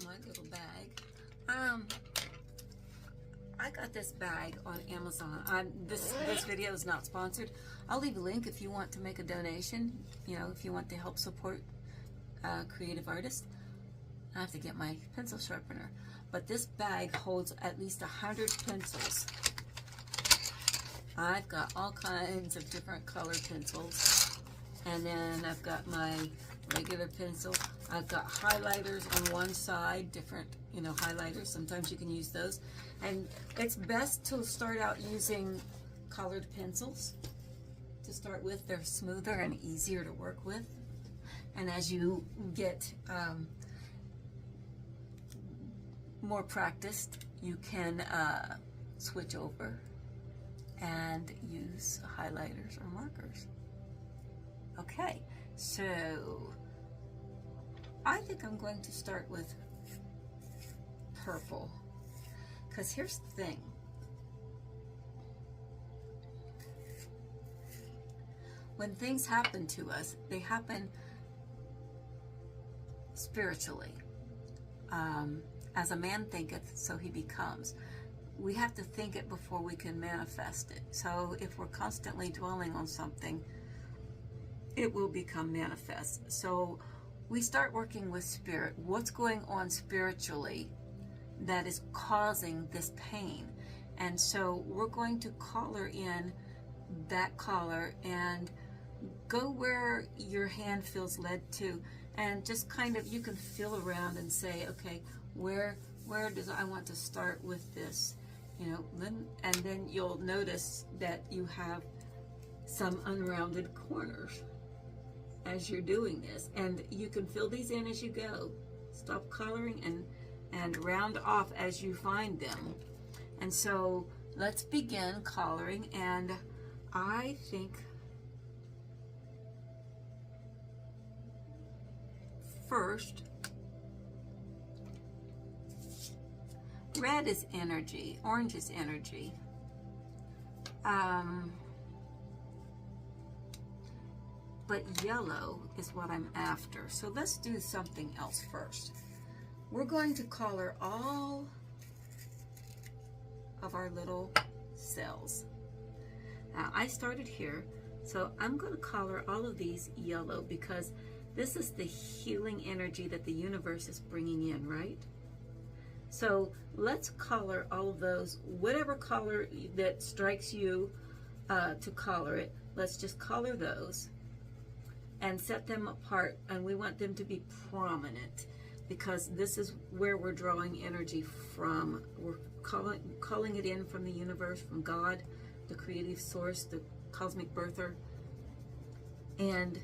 my little bag. I got this bag on Amazon. This video is not sponsored. I'll leave a link if you want to make a donation. You know, if you want to help support creative artists. I have to get my pencil sharpener. But this bag holds at least 100 pencils. I've got all kinds of different color pencils. And then I've got my regular pencil. I've got highlighters on one side, different, you know, highlighters. Sometimes you can use those. And it's best to start out using colored pencils. To start with, they're smoother and easier to work with. And as you get more practiced, you can switch over and use highlighters or markers. Okay, so I think I'm going to start with purple, because here's the thing. When things happen to us, they happen spiritually. As a man thinketh, so he becomes. We have to think it before we can manifest it. So if we're constantly dwelling on something, it will become manifest. So we start working with spirit. What's going on spiritually that is causing this pain? And so we're going to color in that color and go where your hand feels led to, and just kind of, you can feel around and say, okay, where does I want to start with this? You know, and then you'll notice that you have some unrounded corners as you're doing this, and you can fill these in as you go. Stop coloring and round off as you find them. And so let's begin coloring. And I think first, red is energy, orange is energy. But yellow is what I'm after. So let's do something else first. We're going to color all of our little cells. Now I started here, so I'm going to color all of these yellow, because this is the healing energy that the universe is bringing in, right? So let's color all of those, whatever color that strikes you to color it. Let's just color those and set them apart, and we want them to be prominent, because this is where we're drawing energy from. We're calling it in from the universe, from God, the creative source, the cosmic birther, and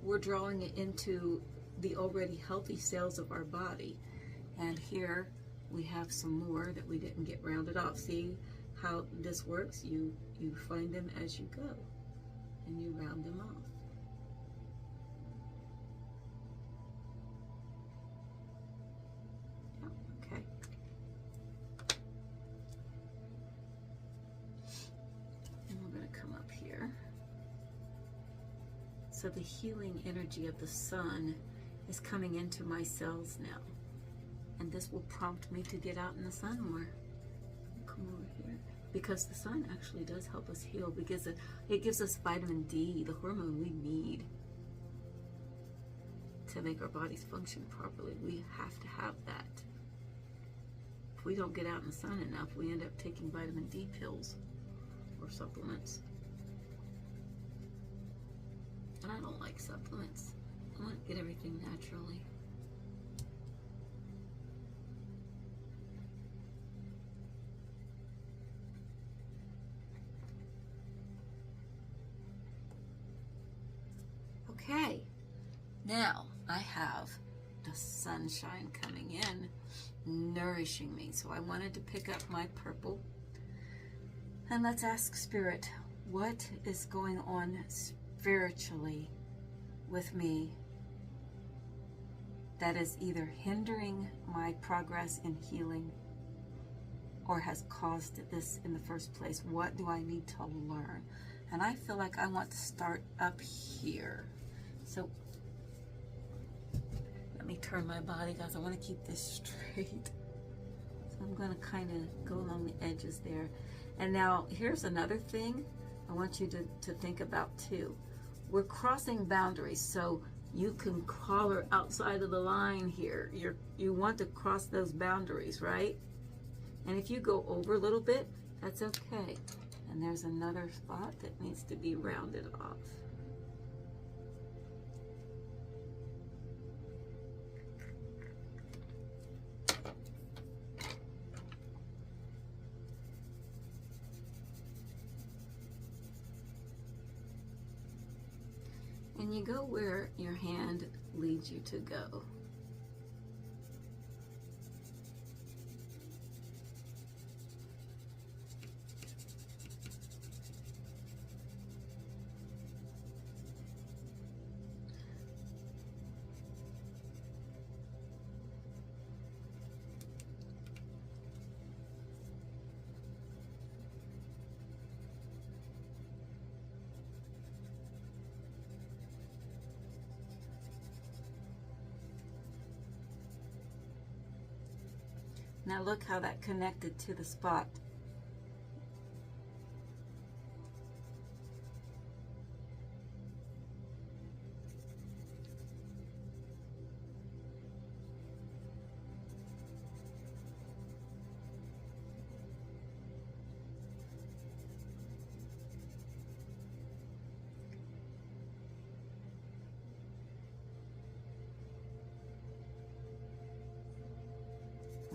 we're drawing it into the already healthy cells of our body. And here we have some more that we didn't get rounded off. See how this works? You find them as you go, and you round them off. Yeah, okay. And we're going to come up here. So the healing energy of the sun is coming into my cells now. And this will prompt me to get out in the sun more. Come over here. Because the sun actually does help us heal, because it gives us vitamin D, the hormone we need to make our bodies function properly. We have to have that. If we don't get out in the sun enough, we end up taking vitamin D pills or supplements. And I don't like supplements. I want to get everything naturally. Okay, now I have the sunshine coming in, nourishing me. So I wanted to pick up my purple, and let's ask Spirit, what is going on spiritually with me that is either hindering my progress in healing or has caused this in the first place? What do I need to learn? And I feel like I want to start up here. So Let me turn my body, guys. I want to keep this straight. So I'm going to kind of go along the edges there. And now here's another thing I want you to think about too. We're crossing boundaries, so you can color outside of the line here. You want to cross those boundaries, right? And if you go over a little bit, that's okay. And there's another spot that needs to be rounded off. And you go where your hand leads you to go. Now look how that connected to the spot.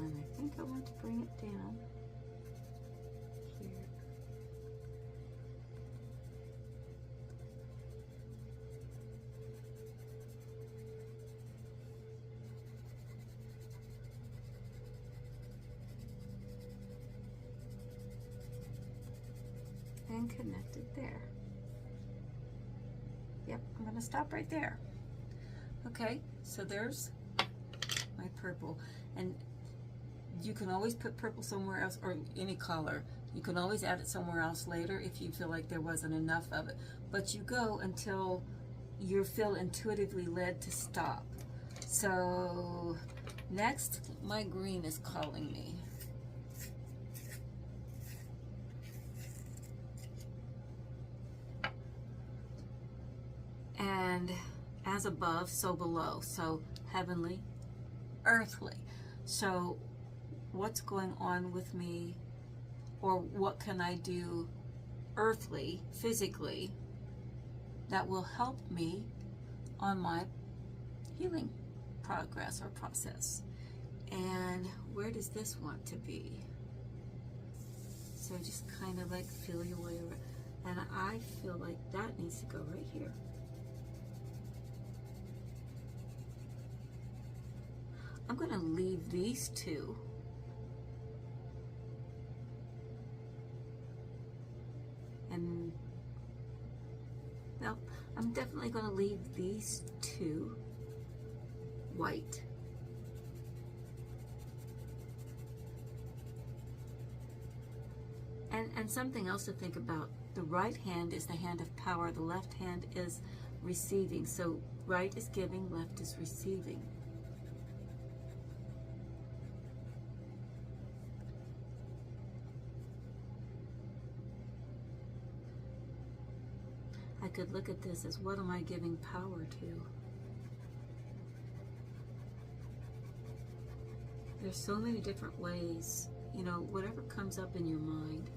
And I think I want to bring it down here. And connect it there. Yep, I'm going to stop right there. Okay, so there's my purple. And you can always put purple somewhere else, or any color. You can always add it somewhere else later if you feel like there wasn't enough of it. But you go until you feel intuitively led to stop. So next, my green is calling me. And as above, so below. So heavenly, earthly. So what's going on with me, or what can I do earthly, physically, that will help me on my healing progress or process? And where does this want to be? So just kind of like feel your way around. And I feel like that needs to go right here. I'm going to leave these two. And well, I'm definitely going to leave these two white. And something else to think about. The right hand is the hand of power. The left hand is receiving. So right is giving, left is receiving. I could look at this as, what am I giving power to? There's so many different ways. You know, whatever comes up in your mind,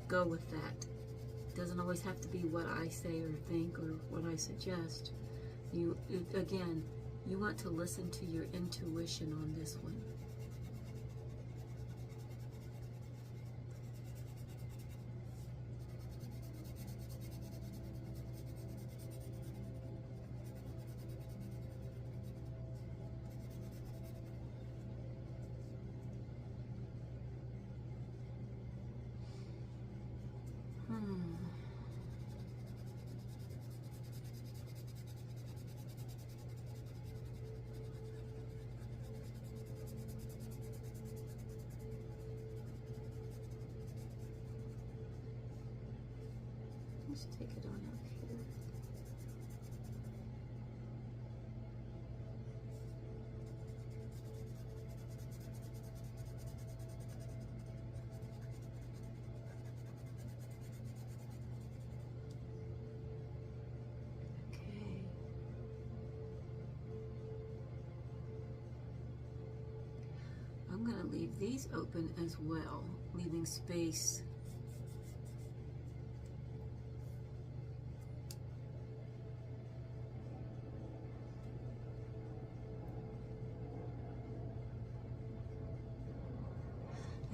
go with that. It doesn't always have to be what I say or think or what I suggest. Again, you want to listen to your intuition on this one. Let's take it on up here. I'm going to leave these open as well, leaving space.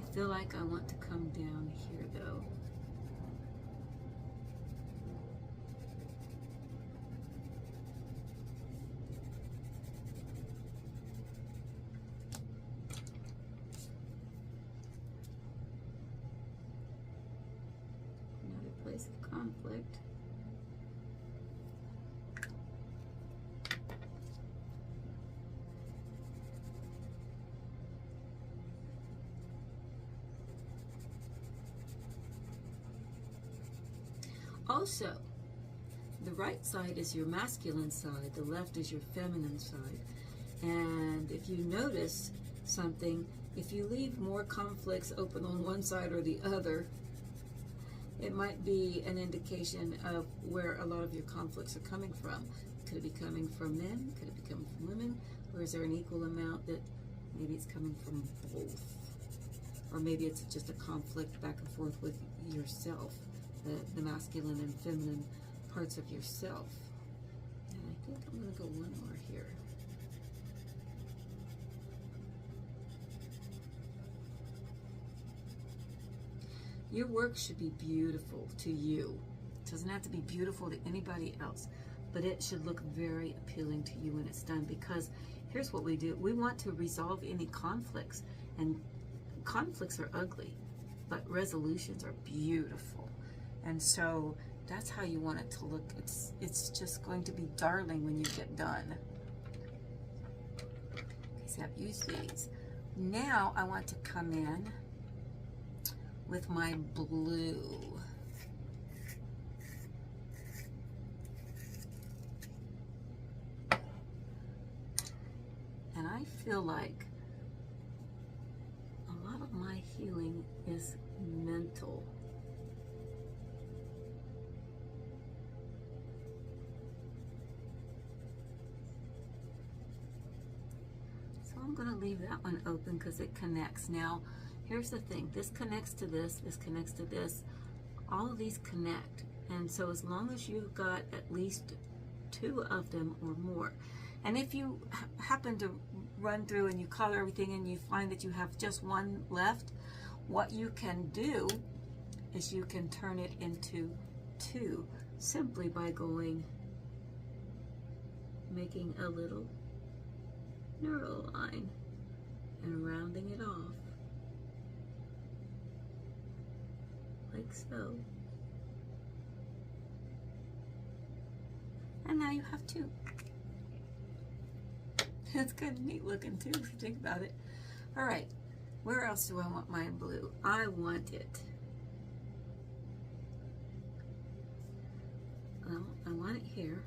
I feel like I want to come down here though. Another place of conflict. Also, the right side is your masculine side, the left is your feminine side. And if you notice something, if you leave more conflicts open on one side or the other, it might be an indication of where a lot of your conflicts are coming from. Could it be coming from men? Could it be coming from women? Or is there an equal amount that maybe it's coming from both? Or maybe it's just a conflict back and forth with yourself. The masculine and feminine parts of yourself. And I think I'm going to go one more here. Your work should be beautiful to you. It doesn't have to be beautiful to anybody else, but it should look very appealing to you when it's done, because here's what we do. We want to resolve any conflicts, and conflicts are ugly, but resolutions are beautiful. And so that's how you want it to look. It's just going to be darling when you get done. Okay, so I've used these. Now I want to come in with my blue. And I feel like a lot of my healing is mental. I'm going to leave that one open because it connects. Now, here's the thing. This connects to this. This connects to this. All of these connect. And so as long as you've got at least 2 of them or more. And if you happen to run through and you color everything and you find that you have just one left, what you can do is you can turn it into 2 simply by making a little neural line and rounding it off like so. And now you have 2. It's kind of neat looking too if you think about it. All right, where else do I want my blue? I want it, well, I want it here.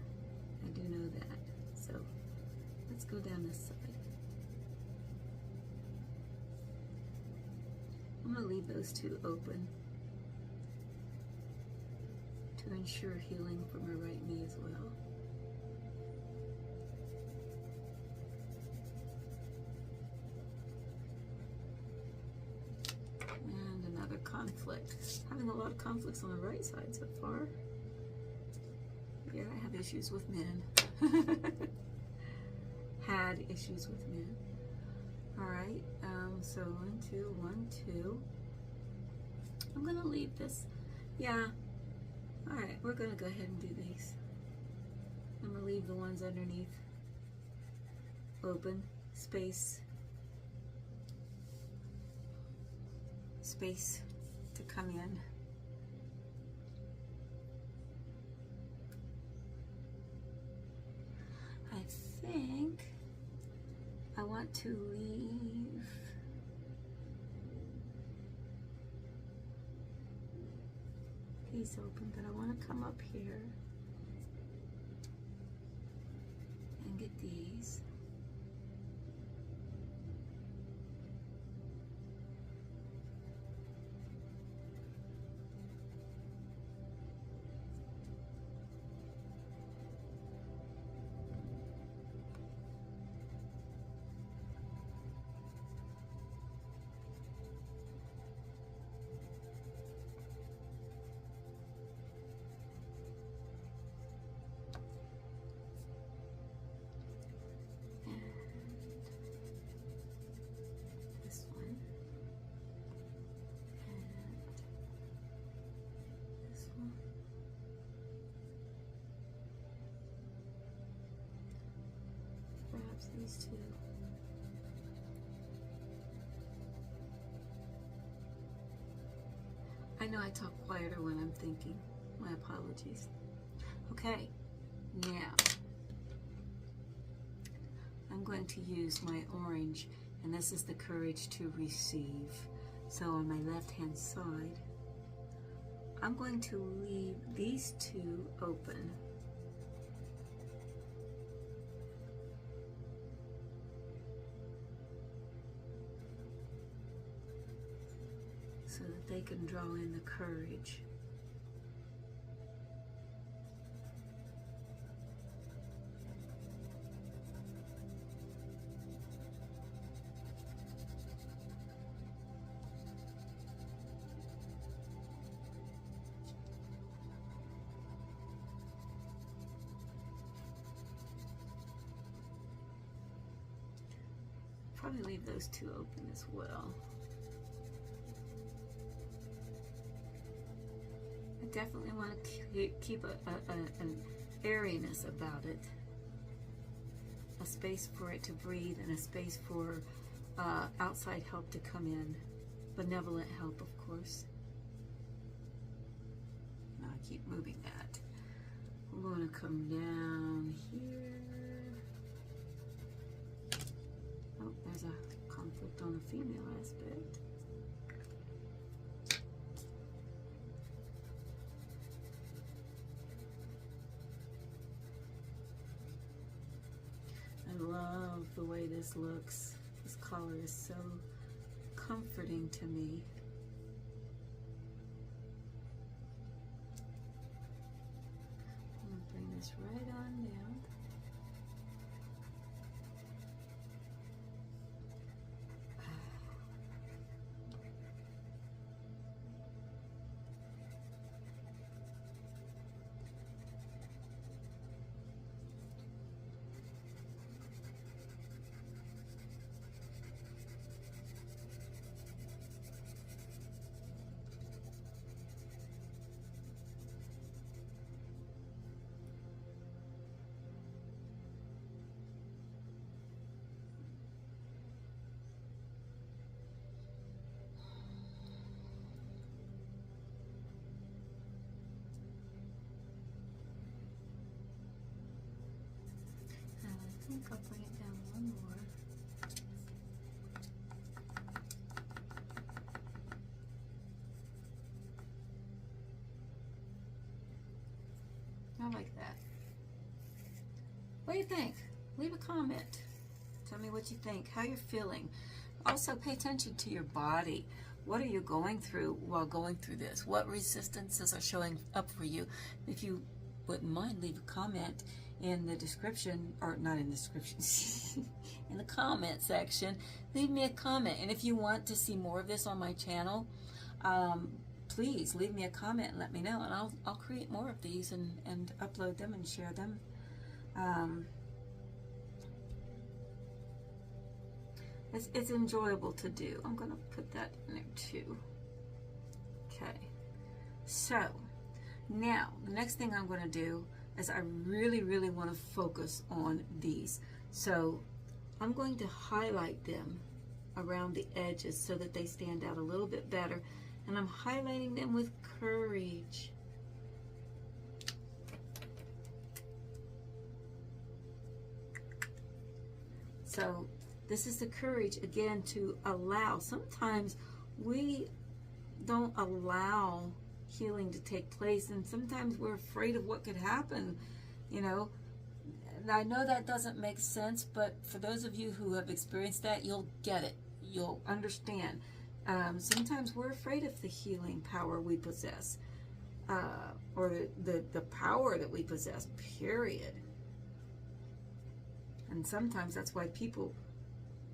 I do know that. So let's go down this side. I'm going to leave those 2 open to ensure healing for my right knee as well. And another conflict. Having a lot of conflicts on the right side so far. Yeah, I have issues with men. Had issues with men. All right, so 1, 2, 1, 2. I'm going to leave this. Yeah. All right, we're going to go ahead and do these. I'm going to leave the ones underneath open, space to come in. I think I want to leave these open, but I want to come up here and get these. these two. I know I talk quieter when I'm thinking. My apologies. Okay, now I'm going to use my orange, and this is the courage to receive. So on my left hand side, I'm going to leave these two open. So that they can draw in the courage. Probably leave those two open as well. I definitely want to keep an airiness about it. A space for it to breathe and a space for outside help to come in. Benevolent help, of course. Now I keep moving that. We're going to come down here. Oh, there's a conflict on the female aspect. I love the way this looks. This color is so comforting to me. I'm going to bring this right on down. I think I'll bring it down one more. I like that. What do you think? Leave a comment. Tell me what you think, how you're feeling. Also, pay attention to your body. What are you going through while going through this? What resistances are showing up for you? If you wouldn't mind, leave a comment in the description, or not in the description, in the comment section. Leave me a comment. And if you want to see more of this on my channel, please leave me a comment and let me know, and I'll create more of these and upload them and share them. It's enjoyable to do. I'm going to put that in there too. Okay, so now the next thing I'm going to do is I really want to focus on these. So I'm going to highlight them around the edges so that they stand out a little bit better, and I'm highlighting them with courage. So this is the courage, again, to allow. Sometimes we don't allow healing to take place, and sometimes we're afraid of what could happen, you know. And I know that doesn't make sense, but for those of you who have experienced that, you'll get it. You'll understand. Sometimes we're afraid of the healing power we possess, or the power that we possess, period. And sometimes that's why people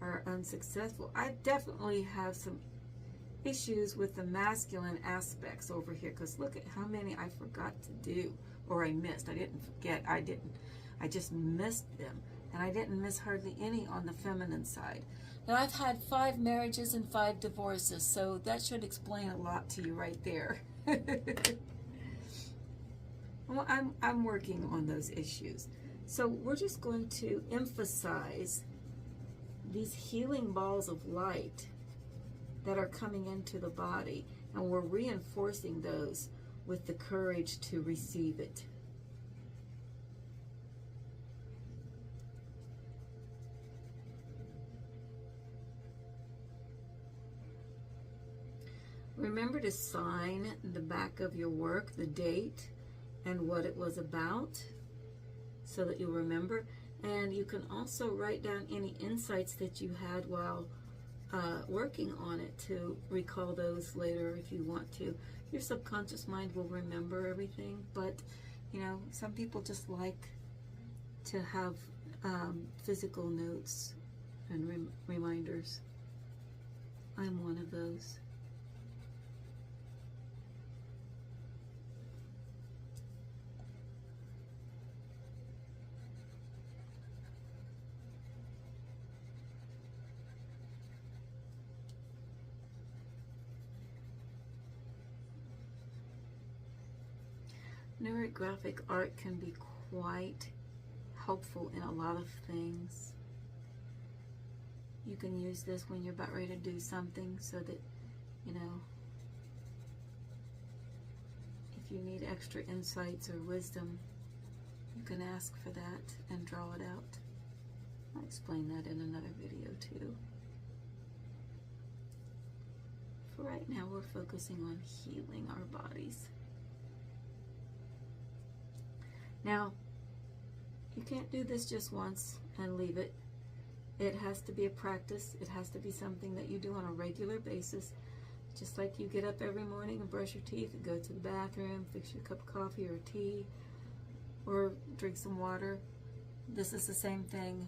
are unsuccessful. I definitely have some issues with the masculine aspects over here, because look at how many I forgot to do, or I missed. I didn't forget, I just missed them, and I didn't miss hardly any on the feminine side. Now, I've had 5 marriages and 5 divorces, so that should explain a lot to you right there. Well, I'm working on those issues. So we're just going to emphasize these healing balls of light that are coming into the body, and we're reinforcing those with the courage to receive it. Remember to sign the back of your work, the date, and what it was about, so that you'll remember. And you can also write down any insights that you had while working on it to recall those later if you want to. Your subconscious mind will remember everything, but you know, some people just like to have physical notes and reminders. I'm one of those. Neurographic art can be quite helpful in a lot of things. You can use this when you're about ready to do something, so that, you know, if you need extra insights or wisdom, you can ask for that and draw it out. I'll explain that in another video too. For right now, we're focusing on healing our bodies. Now, you can't do this just once and leave it. It has to be a practice. It has to be something that you do on a regular basis. Just like you get up every morning and brush your teeth and go to the bathroom, fix your cup of coffee or tea, or drink some water. This is the same thing.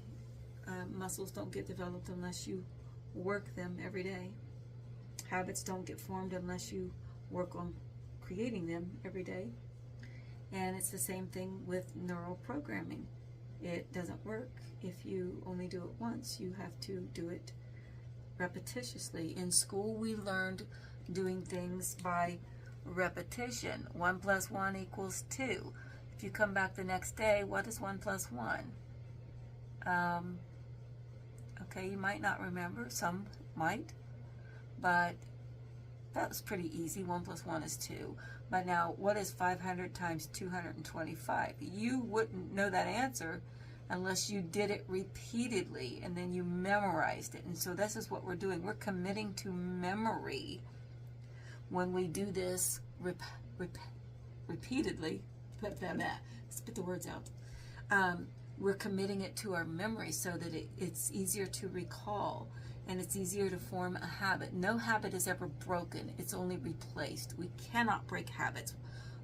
Muscles don't get developed unless you work them every day. Habits don't get formed unless you work on creating them every day. And it's the same thing with neural programming. It doesn't work if you only do it once. You have to do it repetitiously. In school, we learned doing things by repetition. 1 + 1 = 2. If you come back the next day, what is 1 + 1? Okay, you might not remember. Some might. But that was pretty easy. 1 + 1 is 2. But now, what is 500 times 225? You wouldn't know that answer unless you did it repeatedly and then you memorized it. And so this is what we're doing. We're committing to memory when we do this repeatedly. Spit the words out. We're committing it to our memory so that it's easier to recall. And it's easier to form a habit. No habit is ever broken. It's only replaced. We cannot break habits.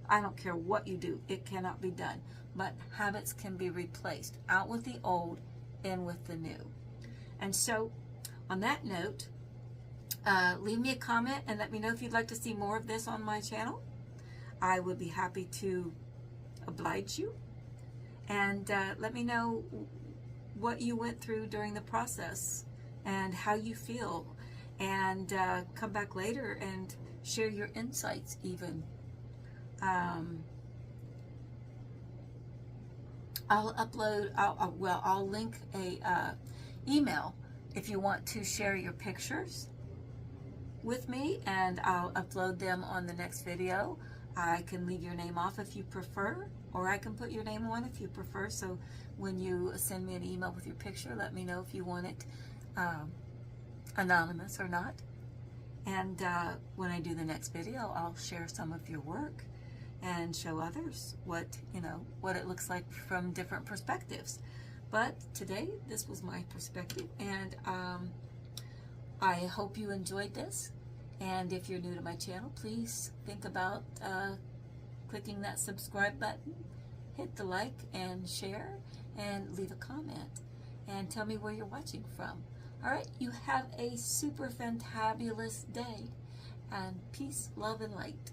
I don't care what you do. It cannot be done. But habits can be replaced. Out with the old, in with the new. And so, on that note, leave me a comment and let me know if you'd like to see more of this on my channel. I would be happy to oblige you. And let me know what you went through during the process and how you feel, and come back later and share your insights even. I'll link a email if you want to share your pictures with me, and I'll upload them on the next video. I can leave your name off if you prefer, or I can put your name on if you prefer. So when you send me an email with your picture, let me know if you want it anonymous or not. And when I do the next video, I'll share some of your work and show others what it looks like from different perspectives. But today, this was my perspective, and I hope you enjoyed this. And if you're new to my channel, please think about clicking that subscribe button, hit the like and share, and leave a comment, and tell me where you're watching from. All right, you have a super fantabulous day, and peace, love, and light.